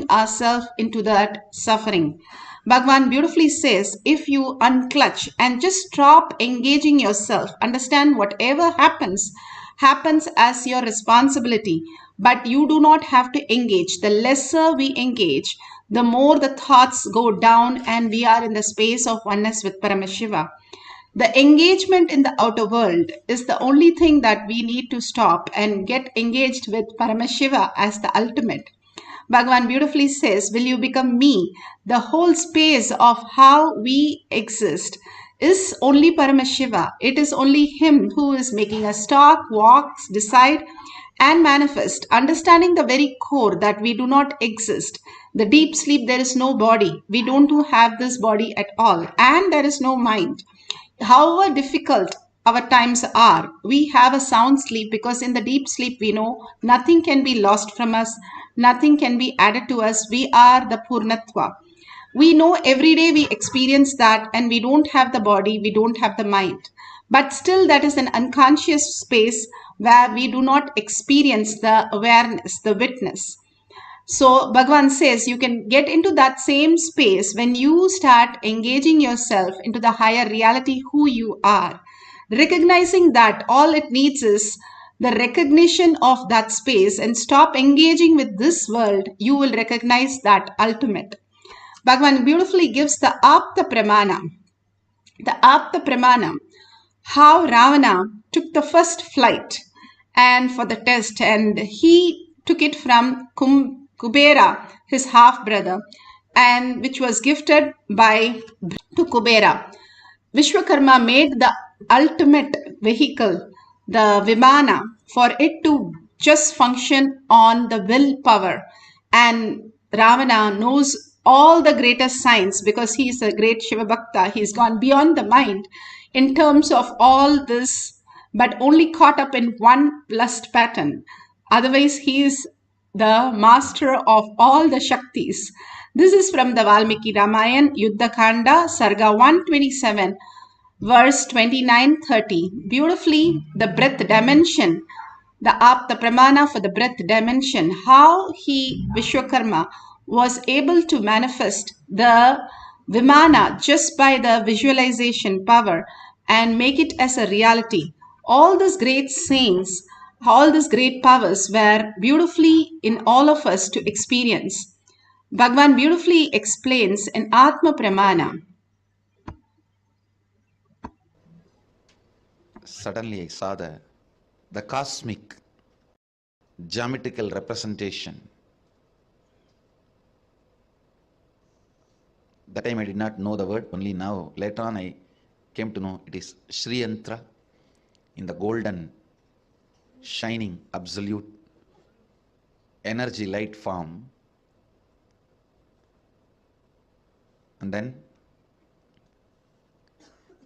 ourselves into that suffering. Bhagwan beautifully says, if you unclutch and just stop engaging yourself, understand whatever happens, happens as your responsibility, but you do not have to engage. The lesser we engage, the more the thoughts go down and we are in the space of oneness with Paramashiva. The engagement in the outer world is the only thing that we need to stop and get engaged with Paramashiva as the ultimate. Bhagavan beautifully says, will you become me? The whole space of how we exist is only Paramashiva. It is only Him who is making us talk, walk, decide, and manifest, understanding the very core that we do not exist. The deep sleep, there is no body. We don't have this body at all, and there is no mind. However difficult our times are, we have a sound sleep because in the deep sleep we know nothing can be lost from us, nothing can be added to us. We are the Purnatva. We know every day we experience that and we don't have the body, we don't have the mind. But still, that is an unconscious space where we do not experience the awareness, the witness. So Bhagavan says you can get into that same space when you start engaging yourself into the higher reality who you are. Recognizing that all it needs is the recognition of that space and stop engaging with this world, you will recognize that ultimate. Bhagavan beautifully gives the Apta Pramana. The Apta Pramana, how Ravana took the first flight and for the test, and he took it from Kubera, his half brother, and which was gifted by to Kubera. Vishwakarma made the ultimate vehicle, the Vimana, for it to just function on the willpower. And Ravana knows all the greatest science because he is a great Shiva Bhakta. He's gone beyond the mind in terms of all this, but only caught up in one lust pattern. Otherwise, he is the master of all the Shaktis. This is from the Valmiki Ramayana, Yuddha Kanda, Sarga 127, verse 29-30. Beautifully, the breath dimension, the Apta Pramana for the breath dimension, how he, Vishwakarma, was able to manifest the Vimana just by the visualization power and make it as a reality. All these great saints, all these great powers were beautifully in all of us to experience. Bhagavan beautifully explains in Atma Pramana. Suddenly I saw the cosmic geometrical representation. That time I did not know the word, only now, later on I came to know it is Sri Yantra in the golden, shining, absolute energy light form. And then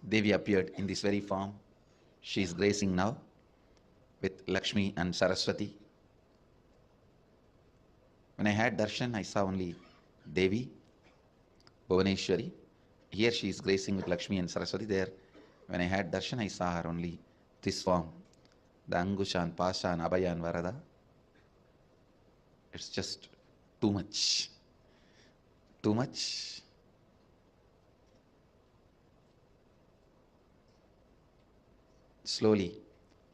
Devi appeared in this very form. She is gracing now with Lakshmi and Saraswati. When I had darshan, I saw only Devi, Bhuvaneshwari. Here she is gracing with Lakshmi and Saraswati. There, when I had darshan, I saw her only this form, the Angushan, Pashan, Abhayan, Varada. It's just too much. Too much. Slowly,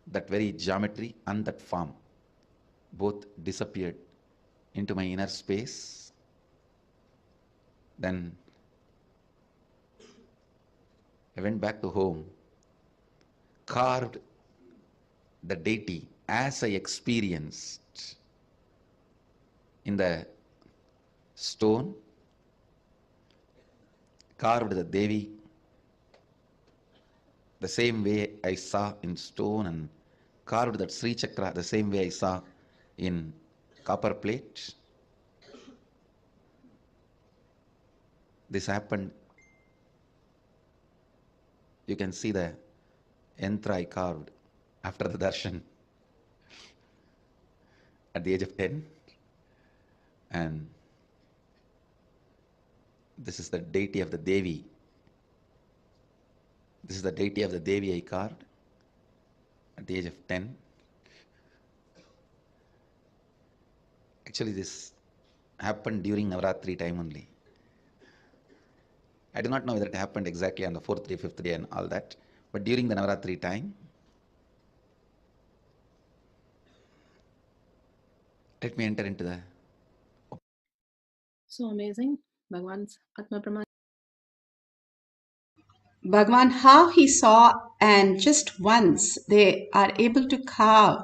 that very geometry and that form both disappeared into my inner space. Then I went back to home, carved the deity as I experienced in the stone, carved the Devi the same way I saw in stone, and carved that Sri Chakra the same way I saw in copper plate. This happened. You can see the yantra I carved after the darshan at the age of 10. And this is the deity of the Devi. This is the deity of the Devi I carved at the age of 10. Actually, this happened during Navaratri time only. I do not know whether it happened exactly on the 4th day, 5th day and all that, but during the Navaratri time, let me enter into the... So amazing. Bhagwan's Atma Pramashivam. Bhagwan, how he saw, and just once they are able to carve.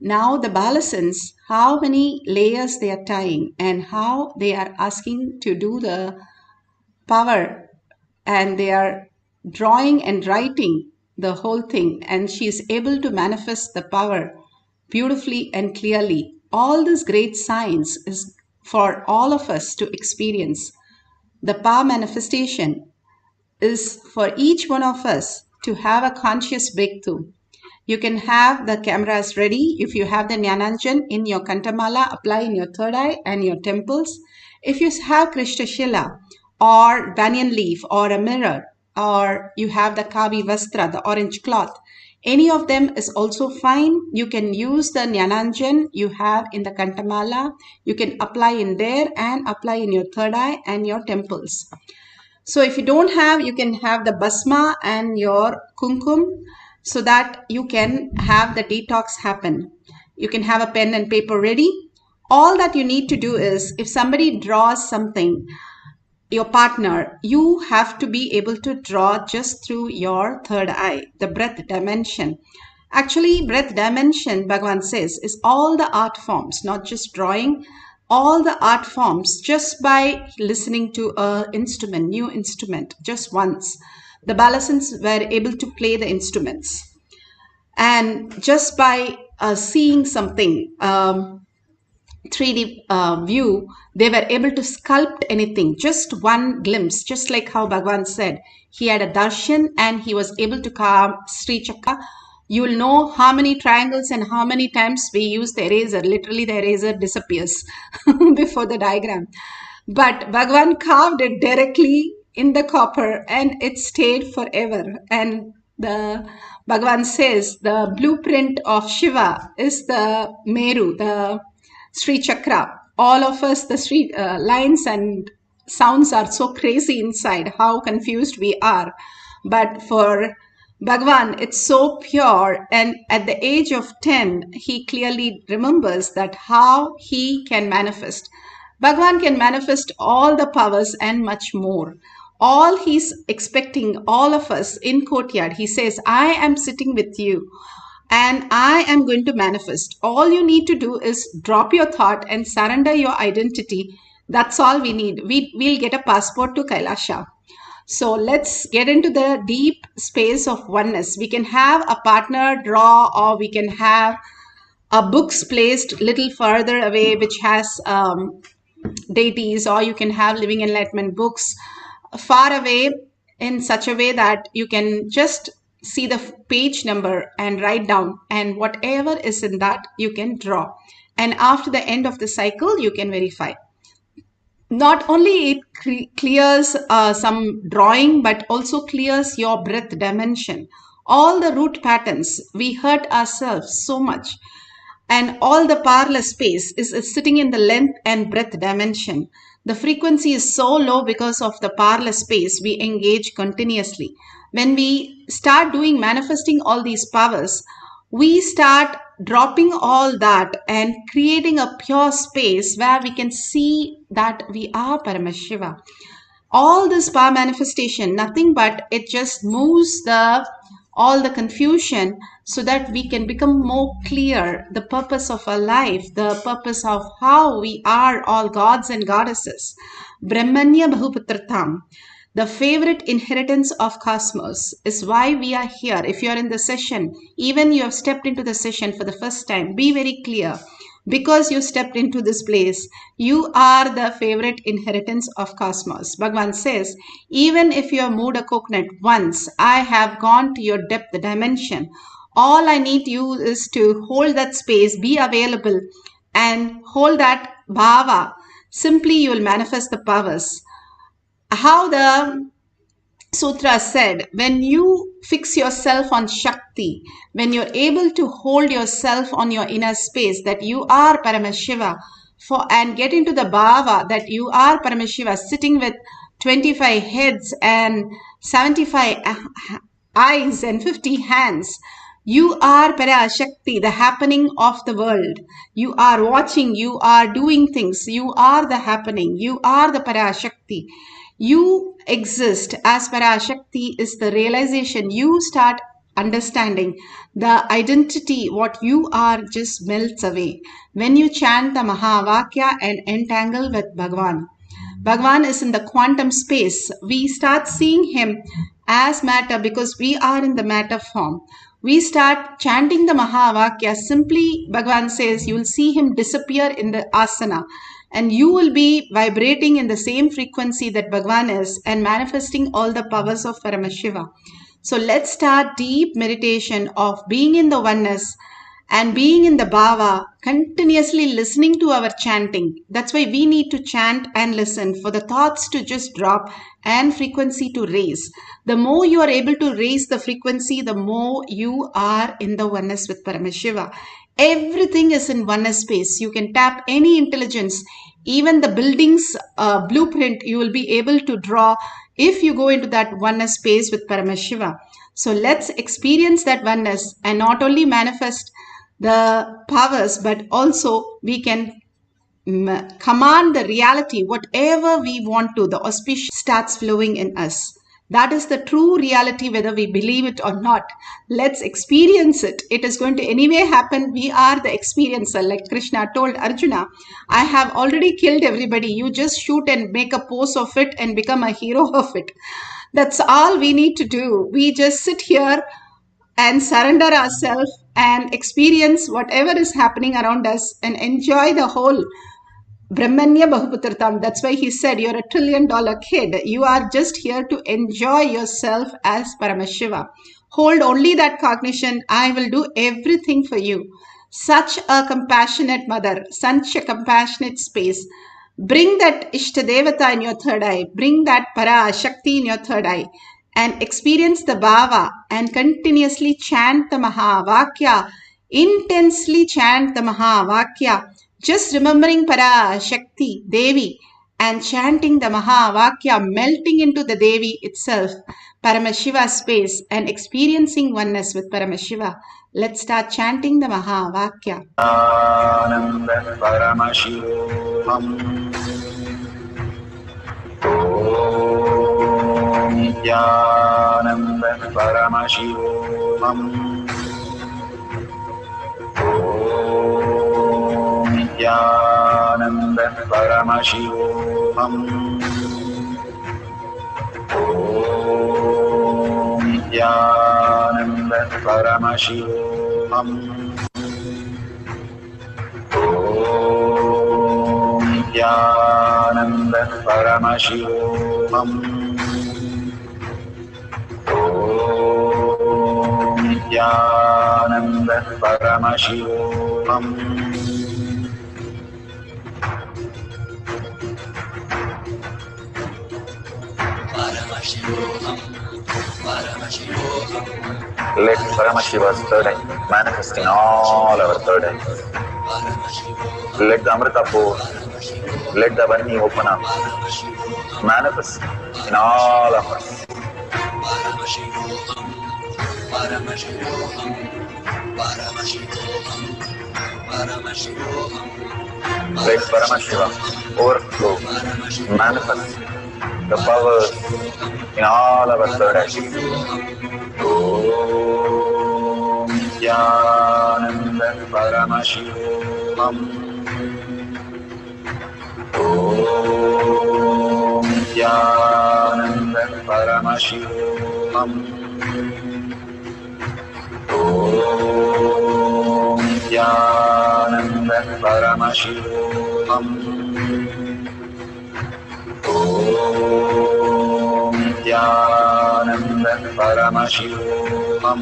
Now the balasans, how many layers they are tying and how they are asking to do the power, and they are drawing and writing the whole thing, and she is able to manifest the power beautifully and clearly. All this great science is for all of us to experience. The power manifestation is for each one of us to have a conscious breakthrough. You can have the cameras ready. If you have the Jnananjan in your Kantamala, apply in your third eye and your temples. If you have Krishna Shila or banyan leaf or a mirror, or you have the Kavi Vastra, the orange cloth, any of them is also fine. You can use the Jnananjan you have in the Kantamala. You can apply in there and apply in your third eye and your temples. So if you don't have, you can have the basma and your kumkum so that you can have the detox happen. You can have a pen and paper ready. All that you need to do is, if somebody draws something, your partner, you have to be able to draw just through your third eye, the breath dimension. Actually, breath dimension, Bhagavan says, is all the art forms, not just drawing, all the art forms just by listening to a instrument, new instrument, just once. The balasans were able to play the instruments. And just by seeing something, 3D view, they were able to sculpt anything, just one glimpse, just like how Bhagavan said. He had a darshan and he was able to carve Sri Chakra. You will know how many triangles and how many times we use the eraser. Literally, the eraser disappears before the diagram. But Bhagavan carved it directly in the copper and it stayed forever. And the Bhagavan says the blueprint of Shiva is the Meru, the Sri Chakra. All of us, the Sri lines and sounds are so crazy inside, how confused we are. But for Bhagavan, it's so pure. And at the age of 10, he clearly remembers that how he can manifest. Bhagavan can manifest all the powers and much more. All he's expecting all of us in courtyard, he says, I am sitting with you and I am going to manifest. All you need to do is drop your thought and surrender your identity. That's all we need. We'll get a passport to Kailasha. So let's get into the deep space of oneness. We can have a partner draw, or we can have a books placed little further away which has deities, or you can have living enlightenment books far away in such a way that you can just see the page number and write down, and whatever is in that you can draw, and after the end of the cycle you can verify. Not only it clears some drawing, but also clears your breath dimension. All the root patterns, we hurt ourselves so much, and all the powerless space is sitting in the length and breadth dimension. The frequency is so low because of the powerless space we engage continuously. When we start doing manifesting all these powers, we start dropping all that and creating a pure space where we can see that we are Paramashiva. All this power manifestation, nothing but it just moves all the confusion so that we can become more clear the purpose of our life, the purpose of how we are all gods and goddesses. Brahmanya Bahuputratam, the favorite inheritance of cosmos, is why we are here. If you are in the session, even you have stepped into the session for the first time, be very clear. Because you stepped into this place, you are the favorite inheritance of cosmos. Bhagavan says, even if you have moved a coconut once, I have gone to your depth dimension. All I need you is to hold that space, be available, and hold that bhava. Simply you will manifest the powers. How the Sutra said, when you fix yourself on Shakti, when you're able to hold yourself on your inner space, that you are Paramashiva, and get into the bhava that you are Paramashiva sitting with 25 heads and 75 eyes and 50 hands. You are Parashakti, the happening of the world. You are watching, you are doing things, you are the happening, you are the Parashakti. You exist as Parashakti is the realization. You start understanding the identity, what you are just melts away. When you chant the Mahavakya and entangle with Bhagavan. Bhagavan is in the quantum space. We start seeing him as matter because we are in the matter form. We start chanting the Mahavakya. Simply, Bhagavan says, you will see him disappear in the asana. And you will be vibrating in the same frequency that Bhagavan is and manifesting all the powers of Paramashiva. So let's start deep meditation of being in the oneness and being in the bhava, continuously listening to our chanting. That's why we need to chant and listen for the thoughts to just drop and frequency to raise. The more you are able to raise the frequency, the more you are in the oneness with Paramashiva. Everything is in oneness space. You can tap any intelligence, even the building's blueprint you will be able to draw if you go into that oneness space with Paramashiva. So let's experience that oneness and not only manifest the powers, but also we can command the reality, whatever we want to, the auspicious starts flowing in us. That is the true reality, whether we believe it or not. Let's experience it. It is going to anyway happen. We are the experiencer. Like Krishna told Arjuna, I have already killed everybody. You just shoot and make a pose of it and become a hero of it. That's all we need to do. We just sit here and surrender ourselves and experience whatever is happening around us and enjoy the whole Brahmanya Bahuputratam. That's why he said, you're $1 trillion kid. You are just here to enjoy yourself as Paramashiva. Hold only that cognition. I will do everything for you. Such a compassionate mother, such a compassionate space. Bring that Ishtadevata in your third eye. Bring that Parashakti in your third eye. And experience the bhava and continuously chant the Mahavakya. Intensely chant the Mahavakya. Just remembering Parashakti, Devi, and chanting the Mahavakya, melting into the Devi itself, Paramashiva space, and experiencing oneness with Paramashiva. Let's start chanting the Mahavakya. Nithyananda Paramashivoham. Om Nithyananda Paramashivoham. Om Nithyananda Paramashivoham. Om Nithyananda Paramashivoham. Om Nithyananda Paramashivoham. Om Nithyananda Paramashivoham. Paramashivoham, Paramashivoham. Let Paramashiva's third eye manifest in all our third eyes. Let the Amrita pour, let the Vani open up, manifest in all of us. Paramashivoham, Paramashivoham, Paramashivoham, Paramashivoham. Let Paramashiva overflow, manifest the powers in all our third eyes. Om Nithyananda Paramashivoham. Om Nithyananda Paramashivoham. Om Nithyananda Paramashivoham. Om Nithyananda Paramashivoham.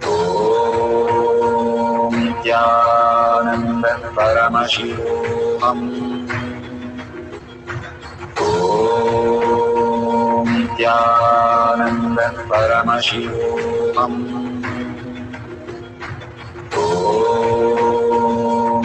Om Nithyananda Paramashivoham. Om Nithyananda Paramashivoham. Om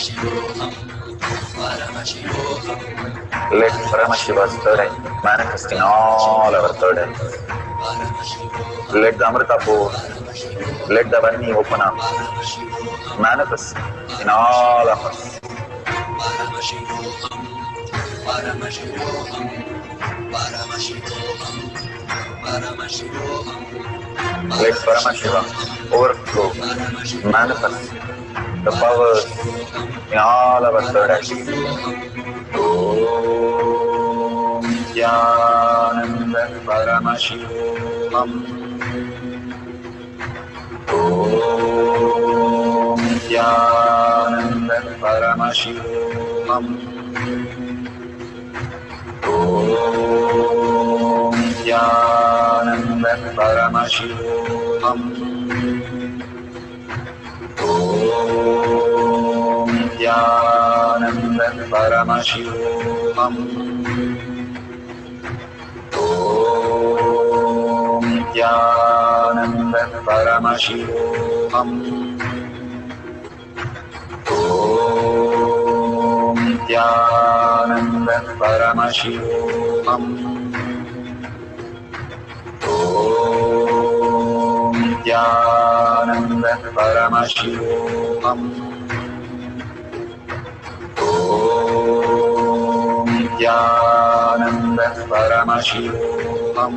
Paramashivoham, Paramashivoham, Let Paramashiva's third eye manifest in all our third eyes. Paramashivoham, Let the Amrita pour, Paramashivoham, let the Vani open up, Paramashivoham, manifest in all of us. Paramashivoham, Paramashivoham, Paramashivoham, Paramashivoham, Let Paramashiva overflow, manifest the powers in all our third eyes. Om Nithyananda Paramashivam. Om Nithyananda Paramashivam. Om Nithyananda Paramashivam. Om Nithyananda Paramashivam. Om Nithyananda Paramashivoham. Om Nithyananda Paramashivoham. Om Nithyananda Paramashivoham. Om Nithyananda Paramashivoham. Om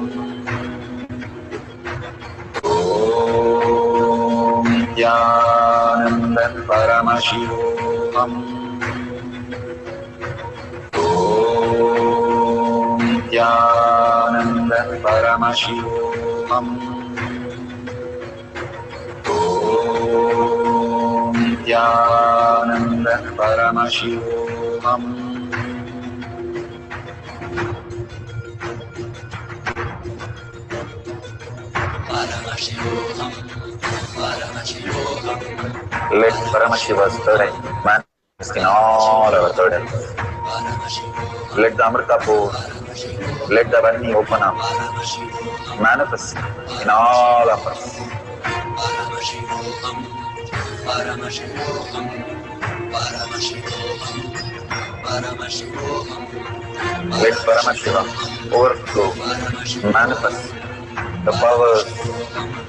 Nithyananda Paramashivoham. Om Nithyananda Paramashivoham. Om Nithyananda Paramashivoham. Paramashivoham, Paramashivoham, Let Paramashiva's third eye manifest in all our third eyes. Paramashivoham, Let the Amrita pour, let the Vani open up, Paramashivoham, manifest in all of us. Paramashivoham, Paramashivoham, Paramashivoham, Paramashivoham, Let Paramashiva overflow, manifest the powers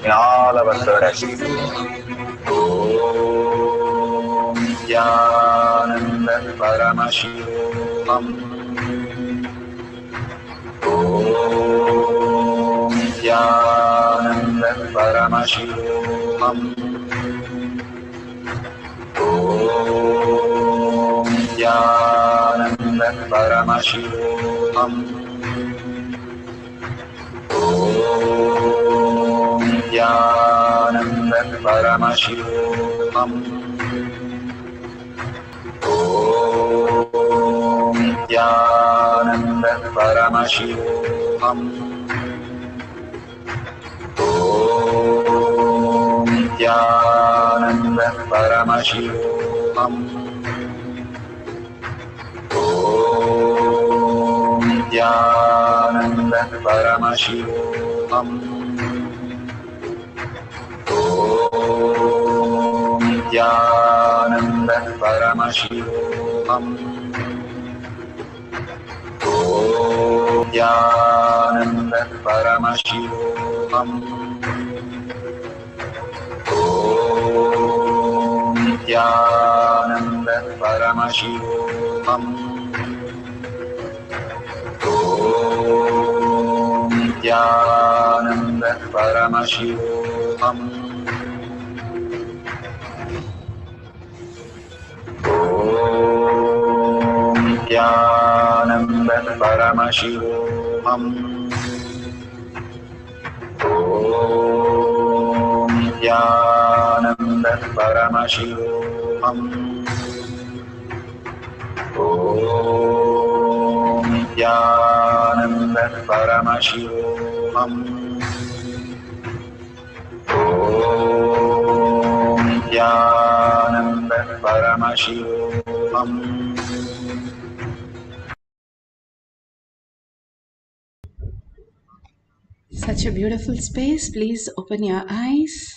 in all our third eyes. Om Nithyananda Paramashivam. Om Nithyananda Paramashivam. Om Nithyananda Paramashivam. Om Nithyananda Paramashivam. Om Nithyananda Paramashivam. Om Nithyananda Paramashivam. Om Nithyananda Paramashivam. Om Nithyananda Paramashivam. Om Nithyananda Paramashivam. Om Nithyananda Paramashivam. Om Nithyananda Paramashivoham. Om Nithyananda Paramashivoham. Om Nithyananda Paramashivoham. Om Nithyananda Paramashivoham. Om Nithyananda Paramashivoham. Such a beautiful space. Please open your eyes.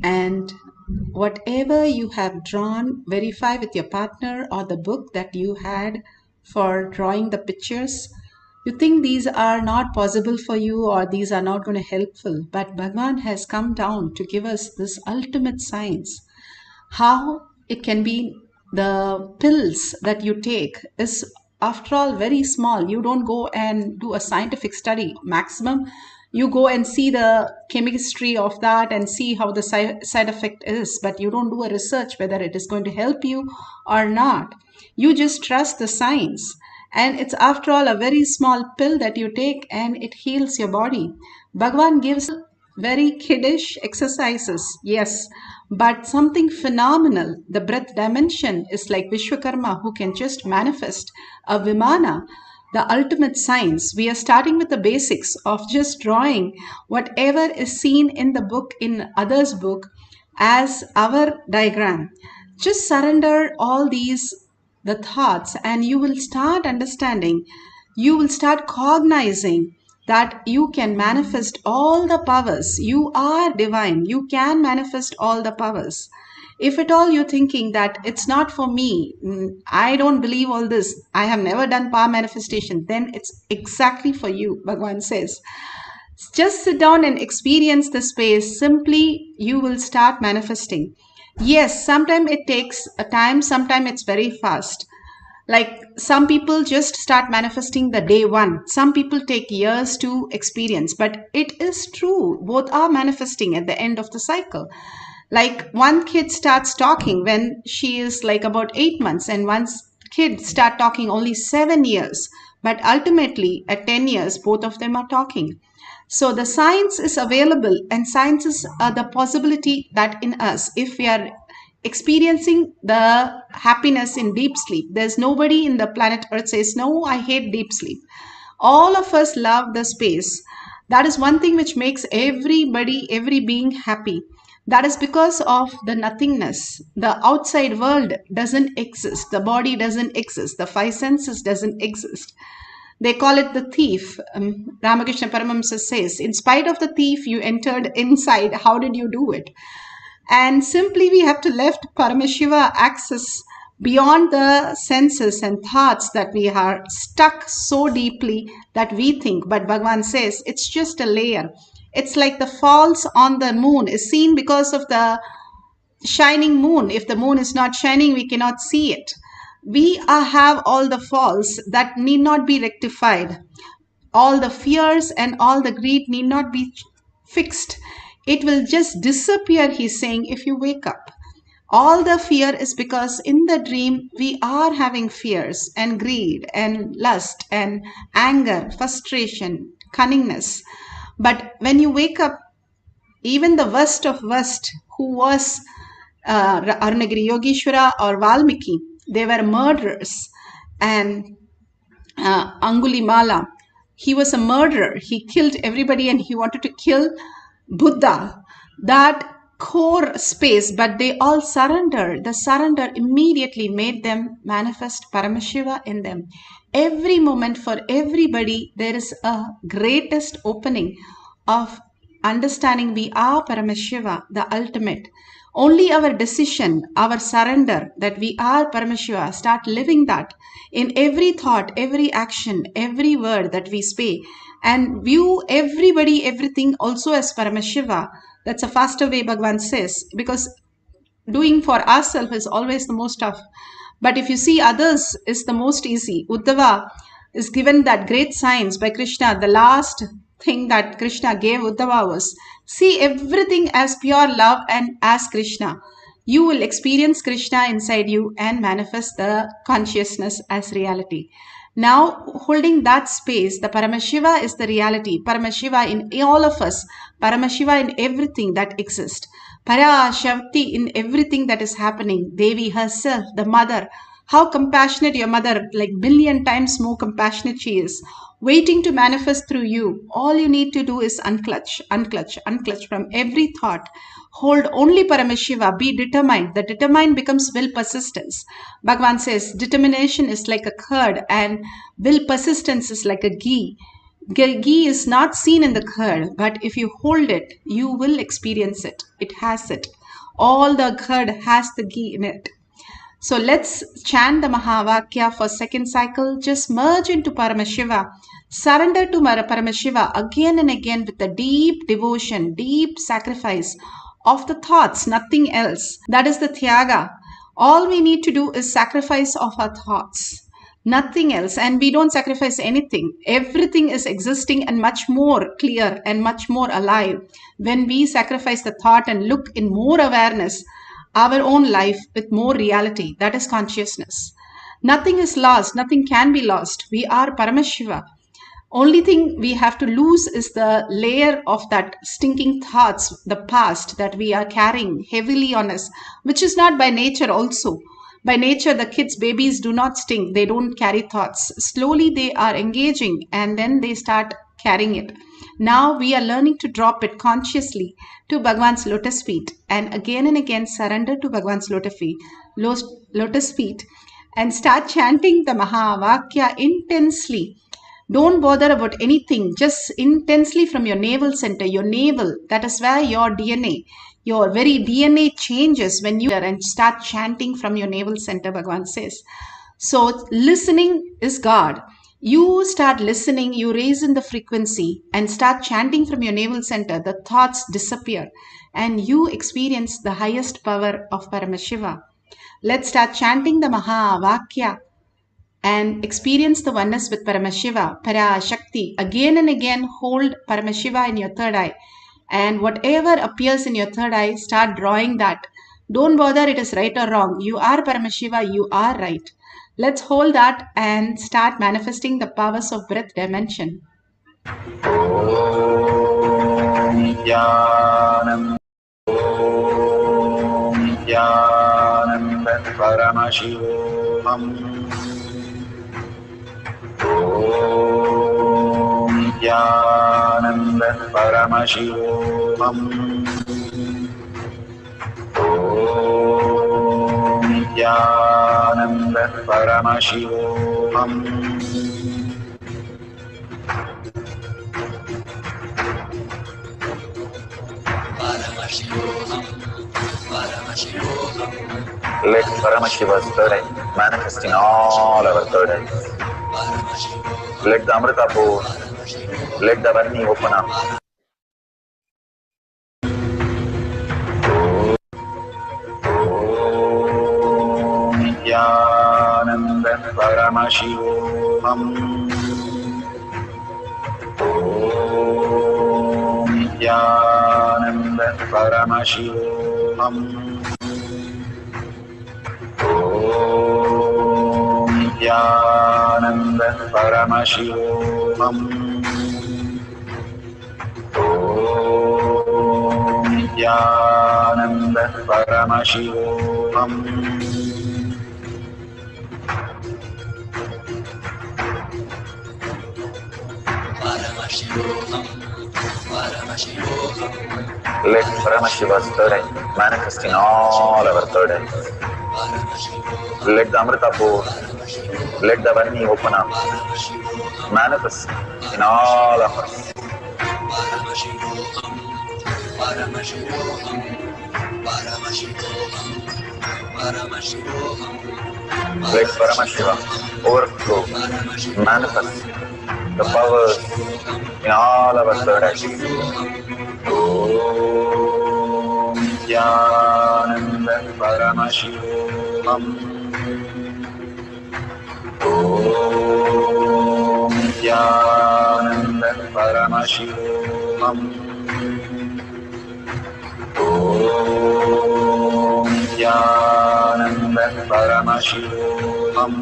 And whatever you have drawn, verify with your partner or the book that you had for drawing the pictures. You think these are not possible for you or these are not going to helpful, but Bhagavan has come down to give us this ultimate science. How it can be, the pills that you take is after all very small. You don't go and do a scientific study. Maximum you go and see the chemistry of that and see how the side effect is, but you don't do a research whether it is going to help you or not. You just trust the science, and it's after all a very small pill that you take and it heals your body. Bhagavan gives very kiddish exercises, yes, but something phenomenal. The breath dimension is like Vishwakarma, who can just manifest a Vimana, the ultimate science. We are starting with the basics of just drawing whatever is seen in the book, in others' book, as our diagram. Just surrender all these, the thoughts, and you will start understanding, you will start cognizing that you can manifest all the powers. You are divine. You can manifest all the powers. If at all you're thinking that it's not for me, I don't believe all this, I have never done power manifestation, then it's exactly for you, Bhagavan says. Just sit down and experience the space. Simply, you will start manifesting. Yes, sometimes it takes a time, sometimes it's very fast. Like some people just start manifesting the day one. Some people take years to experience, but it is true. Both are manifesting at the end of the cycle. Like one kid starts talking when she is like about 8 months, and one kid start talking only 7 years. But ultimately at 10 years, both of them are talking. So the science is available, and science is the possibility that in us, if we are experiencing the happiness in deep sleep. There's nobody in the planet Earth says, no, I hate deep sleep. All of us love the space. That is one thing which makes everybody, every being happy. That is because of the nothingness. The outside world doesn't exist. The body doesn't exist. The five senses doesn't exist. They call it the thief. Ramakrishna Paramahamsa says, in spite of the thief, you entered inside. How did you do it? And simply we have to left Paramashiva access beyond the senses and thoughts that we are stuck so deeply that we think. But Bhagavan says it's just a layer. It's like the falls on the moon is seen because of the shining moon. If the moon is not shining, we cannot see it. We have all the faults that need not be rectified. All the fears and all the greed need not be fixed. It will just disappear, he's saying, if you wake up. All the fear is because in the dream we are having fears and greed and lust and anger, frustration, cunningness. But when you wake up, even the worst of worst, who was Arunagiri Yogeshwara or Valmiki, they were murderers. And Angulimala, he was a murderer. He killed everybody and he wanted to kill Buddha, that core space, but they all surrendered. The surrender immediately made them manifest Paramashiva in them. Every moment for everybody, there is a greatest opening of understanding we are Paramashiva, the ultimate. Only our decision, our surrender that we are Paramashiva, start living that in every thought, every action, every word that we speak, and view everybody, everything also as Paramashiva. That's a faster way, Bhagavan says, because doing for ourselves is always the most tough. But if you see others, is the most easy. Uddhava is given that great science by Krishna. The last thing that Krishna gave Uddhava was, see everything as pure love and as Krishna. You will experience Krishna inside you and manifest the consciousness as reality. Now, holding that space, the Paramashiva is the reality. Paramashiva in all of us. Paramashiva in everything that exists. Parashakti in everything that is happening. Devi herself, the mother. How compassionate your mother, like billion times more compassionate she is. Waiting to manifest through you. All you need to do is unclutch, unclutch, unclutch from every thought. Hold only Paramashiva. Be determined. The determined becomes will persistence. Bhagavan says determination is like a curd and will persistence is like a ghee. Ghee is not seen in the curd, but if you hold it, you will experience it. It has it. All the curd has the ghee in it. So let's chant the Mahavakya for second cycle. Just merge into Paramashiva. Surrender to Paramashiva again and again with the deep devotion, deep sacrifice of the thoughts, nothing else. That is the Tyaga. All we need to do is sacrifice of our thoughts. Nothing else. And we don't sacrifice anything. Everything is existing and much more clear and much more alive. When we sacrifice the thought and look in more awareness, our own life with more reality, that is consciousness. Nothing is lost. Nothing can be lost. We are Paramashiva. Only thing we have to lose is the layer of that stinking thoughts, the past that we are carrying heavily on us, which is not by nature also. By nature, the kids, babies do not stink. They don't carry thoughts. Slowly they are engaging and then they start carrying it. Now we are learning to drop it consciously to Bhagwan's lotus feet and again surrender to Bhagwan's lotus feet and start chanting the Mahavakya intensely. Don't bother about anything, just intensely from your navel center, your navel. That is where your DNA, your very DNA changes when you and start chanting from your navel center, Bhagavan says. So listening is God. You start listening, you raise in the frequency and start chanting from your navel center. The thoughts disappear and you experience the highest power of Paramashiva. Let's start chanting the Mahavakya and experience the oneness with Paramashiva, Parashakti. Again and again, hold Paramashiva in your third eye. And whatever appears in your third eye, start drawing that. Don't bother it is right or wrong. You are Paramashiva, you are right. Let's hold that and start manifesting the powers of breath dimension. Paramashivoham. Nithyananda Paramashivoham. Nithyananda Paramashivoham. Paramashivoham, Paramashivoham. Let Paramashiva's third eye manifest in all our third eyes. Let the Amrita pour, let the Varni open up. Nithyananda Paramashivoham. Nithyananda Paramashivoham. Nithyananda Paramashivoham. Nithyananda Paramashivoham. Paramashivoham, Paramashivoham. Let Paramashiva's third eye manifest in all our third eyes. Let the Amrita pour, let the Varni open up, manifest in all of us. Paramashivoham, Paramashivoham, Paramashivoham, Paramashivoham. Let Paramashiva overflow, manifest the powers in all our third eyes. Om Nithyananda Paramashivoham. Om Nithyananda Paramashivoham. Om Nithyananda Paramashivoham.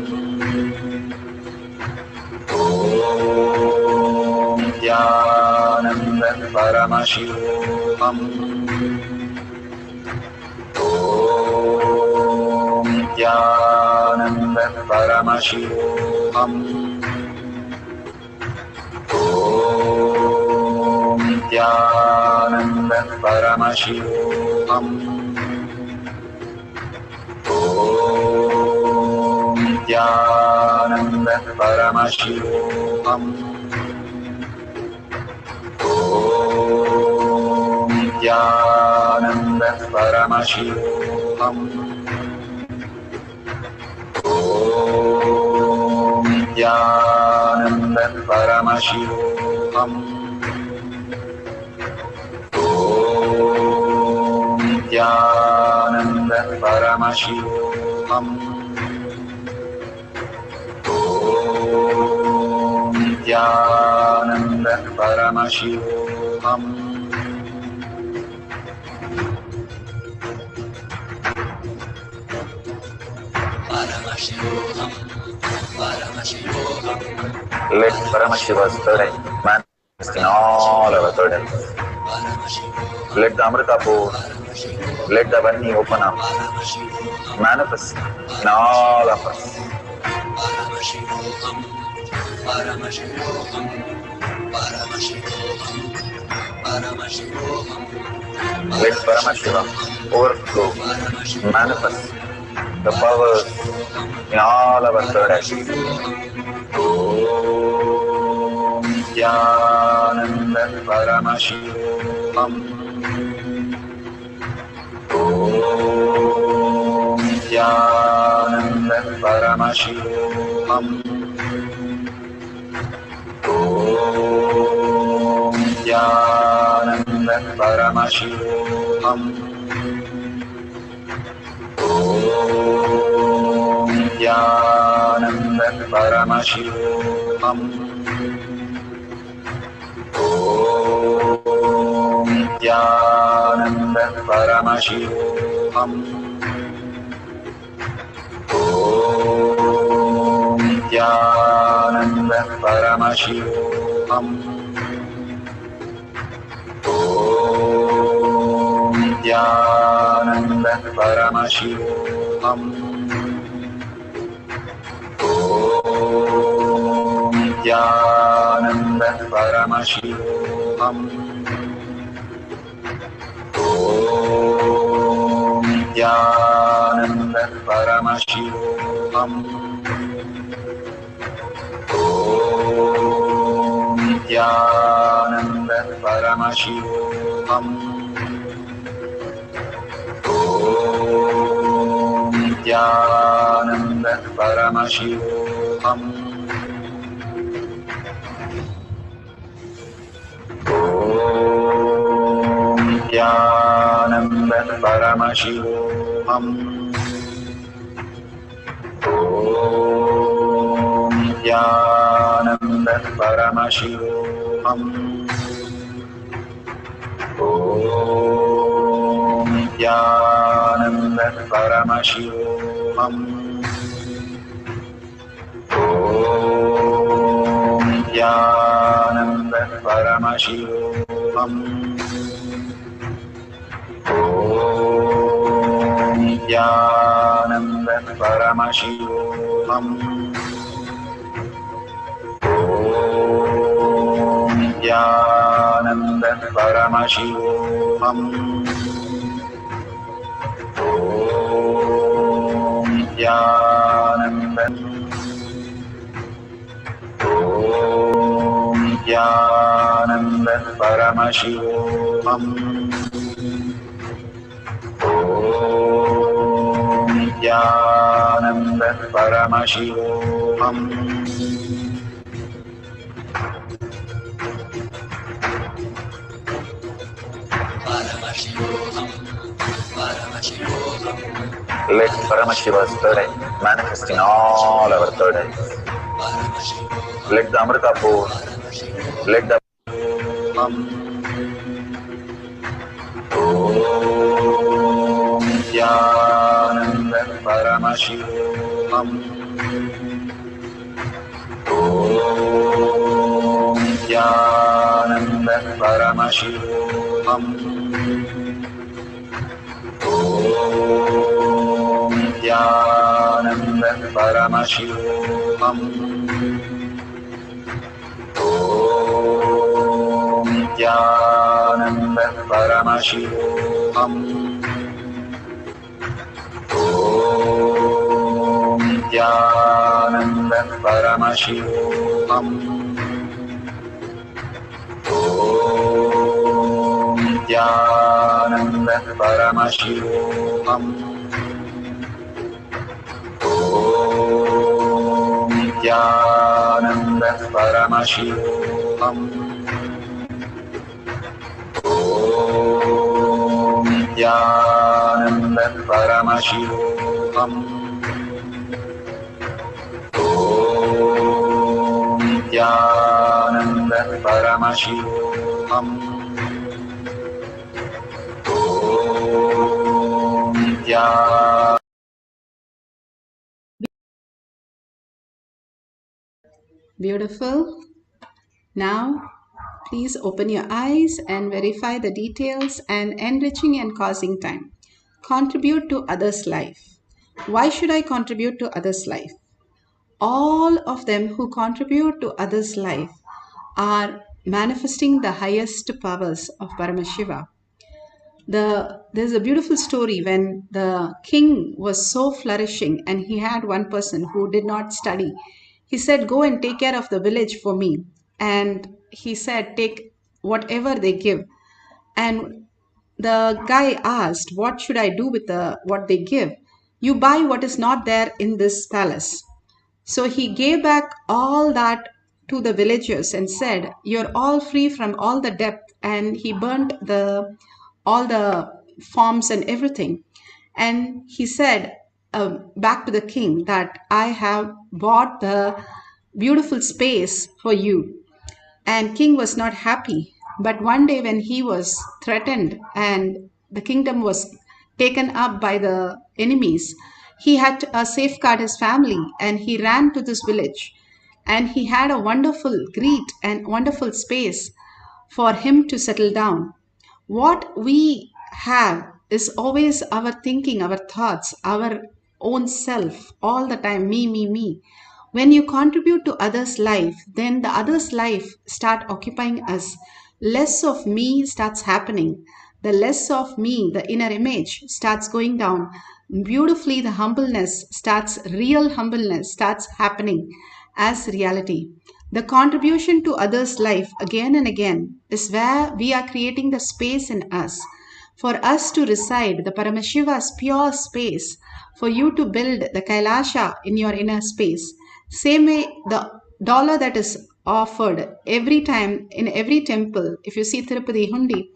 Om Nithyananda Paramashivoham. Om Nithyananda Paramashivoham. Om Nithyananda Paramashivoham. Om Nithyananda Paramashivoham. Nithyananda Paramashivoham. Om Nithyananda Paramashivoham. Om Nithyananda Paramashivoham. Om Nithyananda Paramashivoham. Paramashivoham, Paramashivoham, Let Paramashiva's third eye manifest in all our third eyes. Paramashivoham, Let the Amrita pour, Paramashivoham, let the Vani open up, Paramashivoham, manifest in all of us. Paramashivoham, Paramashivoham, Paramashivoham, Paramashivoham, Let Paramashiva overflow, manifest the powers in all our third eyes. Om Nithyananda Paramashivoham. Om Nithyananda Paramashivoham. Om Nithyananda Paramashivoham. Om Nithyananda Paramashivoham. Om Nithyananda Paramashivoham. Om Nithyananda Paramashivoham. Om Nithyananda Paramashivoham. Om Nithyananda Paramashivoham. Om Nithyananda Paramashivoham. Om Nithyananda Paramashivoham. Om Nithyananda Paramashivoham. Om Nithyananda Paramashivoham. Om Nithyananda Paramashivoham. Om Nithyananda Paramashivoham. Om Nithyananda Paramashivoham. Om Nithyananda Paramashivoham. Om Nithyananda Paramashivoham. Om Nithyananda Om Nithyananda Paramashivoham. Om Nithyananda Paramashivoham. Paramashivoham, Paramashivoham, Let Paramashiva's third eye manifest in all our third eyes. Paramashivoham, Let the Amrita pour, let the Om Nithyananda Paramashivoham. Om Nithyananda Paramashivoham. Om Nithyananda Paramashivoham. Om Nithyananda Paramashivoham. Om Nithyananda Paramashivoham. Om Nithyananda Paramashivoham. Om Nithyananda Paramashivoham. Om Nithyananda Paramashivoham. Om Nithyananda Paramashivoham. Om Nithyananda. Beautiful. Now, please open your eyes and verify the details and enriching and causing time. Contribute to others' life. Why should I contribute to others' life? All of them who contribute to others' life are manifesting the highest powers of Paramashiva. There's a beautiful story when the king was so flourishing and he had one person who did not study. He said, go and take care of the village for me. And he said, take whatever they give. And the guy asked, what should I do with what they give? You buy what is not there in this palace. So he gave back all that to the villagers and said, you're all free from all the debt. And he burnt all the forms and everything. And he said back to the king that I have bought the beautiful space for you. And king was not happy. But one day when he was threatened and the kingdom was taken up by the enemies, he had to safeguard his family and he ran to this village. And he had a wonderful greet and wonderful space for him to settle down. What we have is always our thinking, our thoughts, our own self, all the time, me, me, me. When you contribute to others' life, then the others' life start occupying us. Less of me starts happening. The less of me, the inner image, starts going down. Beautifully, the real humbleness starts happening as reality. The contribution to others' life again and again is where we are creating the space in us for us to reside, the Paramashiva's pure space, for you to build the Kailasha in your inner space. Same way, the dollar that is offered every time in every temple, if you see Tirupati Hundi,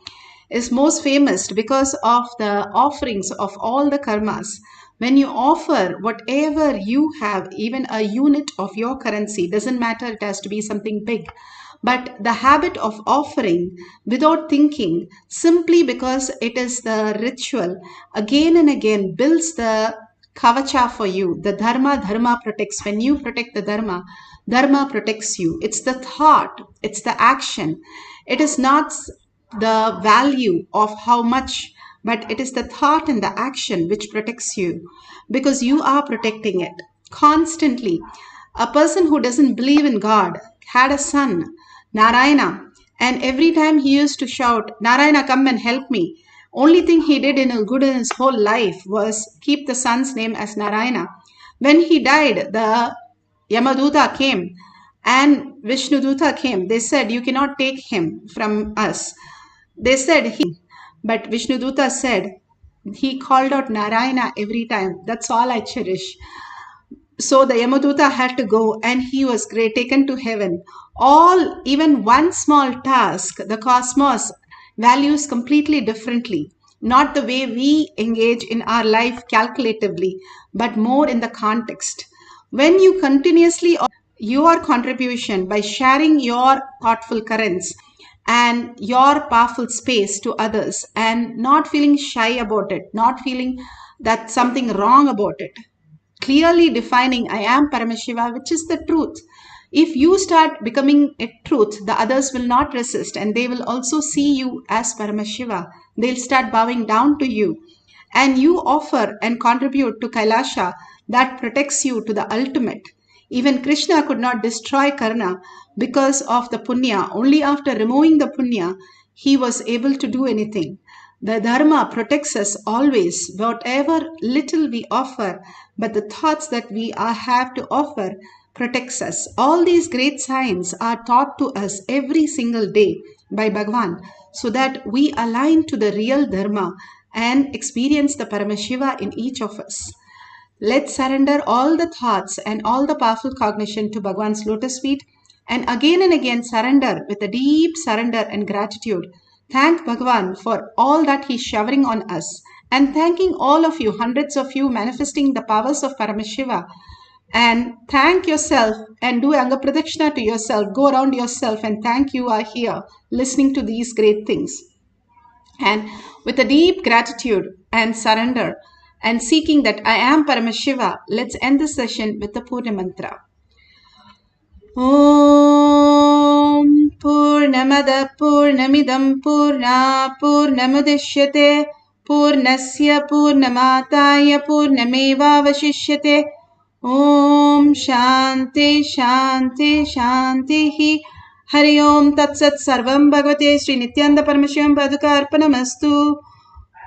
is most famous because of the offerings of all the karmas. When you offer whatever you have, even a unit of your currency, doesn't matter, it has to be something big. But the habit of offering without thinking, simply because it is the ritual, again and again builds the kavacha for you. The dharma protects. When you protect the dharma protects you. It's the thought, it's the action. It is not the value of how much, but it is the thought and the action which protects you, because you are protecting it constantly. A person who doesn't believe in God had a son, Narayana, and every time he used to shout, Narayana, come and help me. Only thing he did in his whole life was keep the son's name as Narayana. When he died, the Yamaduta came and Vishnuduta came. They said, you cannot take him from us. They said, but Vishnuduta said, he called out Narayana every time. That's all I cherish. So the Yamaduta had to go and he was taken to heaven. Even one small task, the cosmos values completely differently. Not the way we engage in our life calculatively, but more in the context. When you continuously your contribution by sharing your thoughtful currents and your powerful space to others and not feeling shy about it, not feeling that something wrong about it, clearly defining I am Paramashiva, which is the truth. If you start becoming a truth, the others will not resist and they will also see you as Paramashiva. They'll start bowing down to you. And you offer and contribute to Kailasha that protects you to the ultimate. Even Krishna could not destroy Karna because of the punya. Only after removing the punya, he was able to do anything. The dharma protects us always, whatever little we offer, but the thoughts that we have to offer protects us. All these great signs are taught to us every single day by Bhagavan, so that we align to the real dharma and experience the Paramashiva in each of us. Let's surrender all the thoughts and all the powerful cognition to Bhagwan's lotus feet, and again surrender with a deep surrender and gratitude. Thank Bhagwan for all that he's showering on us, and thanking all of you, hundreds of you, manifesting the powers of Paramashiva. And thank yourself and do Anga Pradakshina to yourself. Go around yourself and thank you are here listening to these great things. And with a deep gratitude and surrender and seeking that I am Paramashiva, let's end this session with the Purna Mantra. Om Purnamada Purnamidam Purna Purnamudishyate Purnasya Purnamataya Purnameva Vashishyate. Om Shanti Shanti Shanti Hari Om Tat Sat Sarvam Bhagavate Sri Nithyananda Paramashivam Paduka Arpanamastu.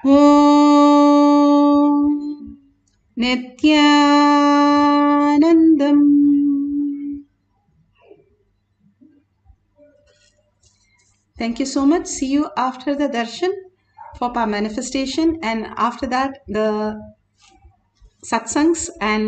Om Nithyanandam. Thank you so much. See you after the darshan for our manifestation, and after that the satsangs and